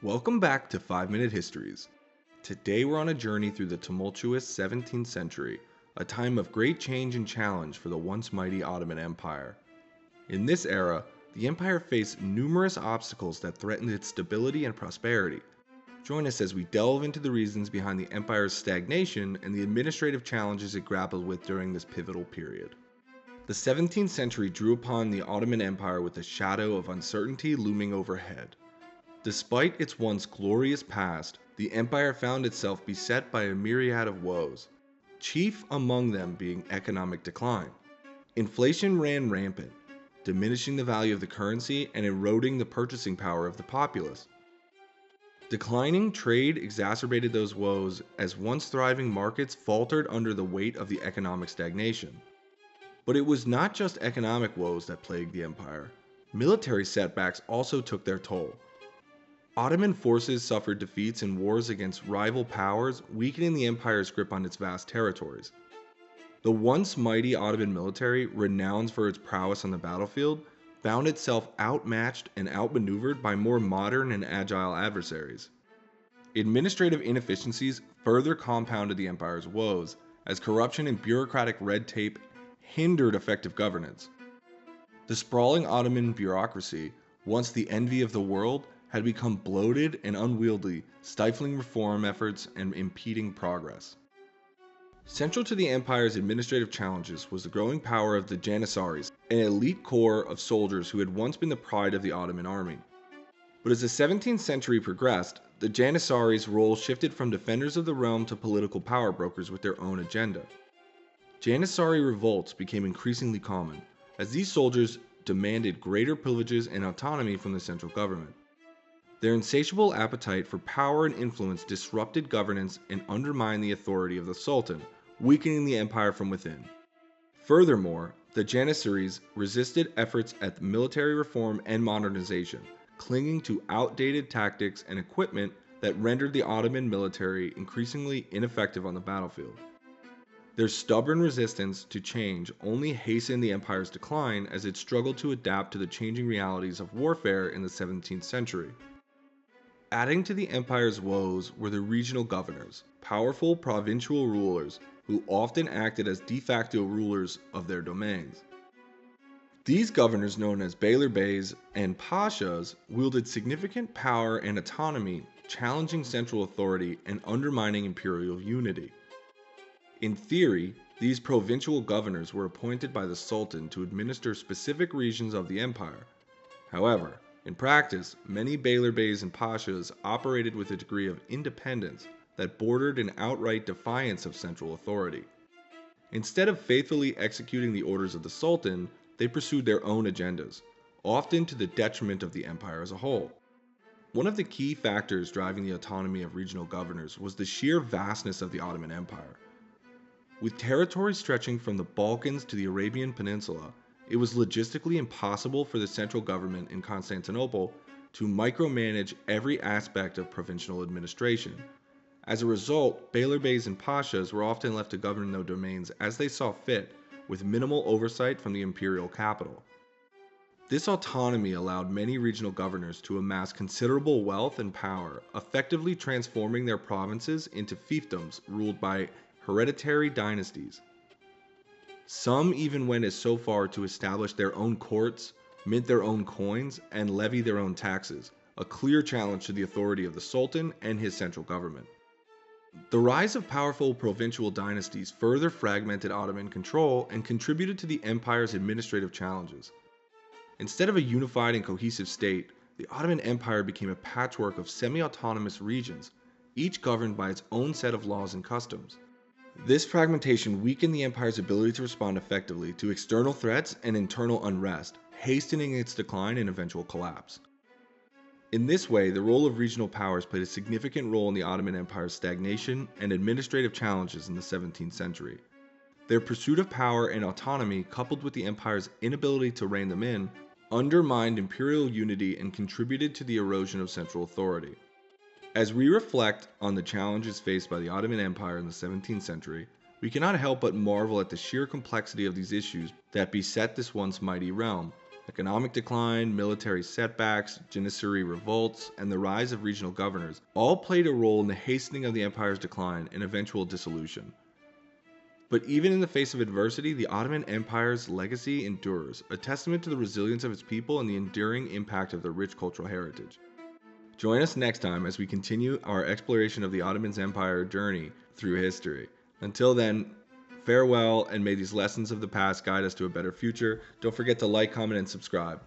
Welcome back to 5-Minute Histories. Today we're on a journey through the tumultuous 17th century, a time of great change and challenge for the once mighty Ottoman Empire. In this era, the empire faced numerous obstacles that threatened its stability and prosperity. Join us as we delve into the reasons behind the empire's stagnation and the administrative challenges it grappled with during this pivotal period. The 17th century drew upon the Ottoman Empire with a shadow of uncertainty looming overhead. Despite its once glorious past, the empire found itself beset by a myriad of woes, chief among them being economic decline. Inflation ran rampant, diminishing the value of the currency and eroding the purchasing power of the populace. Declining trade exacerbated those woes as once thriving markets faltered under the weight of the economic stagnation. But it was not just economic woes that plagued the empire. Military setbacks also took their toll. Ottoman forces suffered defeats in wars against rival powers, weakening the empire's grip on its vast territories. The once mighty Ottoman military, renowned for its prowess on the battlefield, found itself outmatched and outmaneuvered by more modern and agile adversaries. Administrative inefficiencies further compounded the empire's woes, as corruption and bureaucratic red tape hindered effective governance. The sprawling Ottoman bureaucracy, once the envy of the world, had become bloated and unwieldy, stifling reform efforts and impeding progress. Central to the empire's administrative challenges was the growing power of the Janissaries, an elite corps of soldiers who had once been the pride of the Ottoman army. But as the 17th century progressed, the Janissaries' role shifted from defenders of the realm to political power brokers with their own agenda. Janissary revolts became increasingly common, as these soldiers demanded greater privileges and autonomy from the central government. Their insatiable appetite for power and influence disrupted governance and undermined the authority of the Sultan, weakening the empire from within. Furthermore, the Janissaries resisted efforts at military reform and modernization, clinging to outdated tactics and equipment that rendered the Ottoman military increasingly ineffective on the battlefield. Their stubborn resistance to change only hastened the empire's decline as it struggled to adapt to the changing realities of warfare in the 17th century. Adding to the empire's woes were the regional governors, powerful provincial rulers who often acted as de facto rulers of their domains. These governors, known as Beylerbeys and Pashas, wielded significant power and autonomy, challenging central authority and undermining imperial unity. In theory, these provincial governors were appointed by the Sultan to administer specific regions of the empire. However, in practice, many Beylerbeys and Pashas operated with a degree of independence that bordered in outright defiance of central authority. Instead of faithfully executing the orders of the Sultan, they pursued their own agendas, often to the detriment of the empire as a whole. One of the key factors driving the autonomy of regional governors was the sheer vastness of the Ottoman Empire. With territory stretching from the Balkans to the Arabian Peninsula, it was logistically impossible for the central government in Constantinople to micromanage every aspect of provincial administration. As a result, Beylerbeys and Pashas were often left to govern their domains as they saw fit, with minimal oversight from the imperial capital. This autonomy allowed many regional governors to amass considerable wealth and power, effectively transforming their provinces into fiefdoms ruled by hereditary dynasties. Some even went as so far to establish their own courts, mint their own coins, and levy their own taxes, a clear challenge to the authority of the Sultan and his central government. The rise of powerful provincial dynasties further fragmented Ottoman control and contributed to the empire's administrative challenges. Instead of a unified and cohesive state, the Ottoman Empire became a patchwork of semi-autonomous regions, each governed by its own set of laws and customs. This fragmentation weakened the empire's ability to respond effectively to external threats and internal unrest, hastening its decline and eventual collapse. In this way, the role of regional powers played a significant role in the Ottoman Empire's stagnation and administrative challenges in the 17th century. Their pursuit of power and autonomy, coupled with the empire's inability to rein them in, undermined imperial unity and contributed to the erosion of central authority. As we reflect on the challenges faced by the Ottoman Empire in the 17th century, we cannot help but marvel at the sheer complexity of these issues that beset this once mighty realm, Economic decline, military setbacks, Janissary revolts, and the rise of regional governors all played a role in the hastening of the empire's decline and eventual dissolution. But even in the face of adversity, the Ottoman Empire's legacy endures, a testament to the resilience of its people and the enduring impact of their rich cultural heritage. Join us next time as we continue our exploration of the Ottoman Empire journey through history. Until then, farewell, and may these lessons of the past guide us to a better future. Don't forget to like, comment, and subscribe.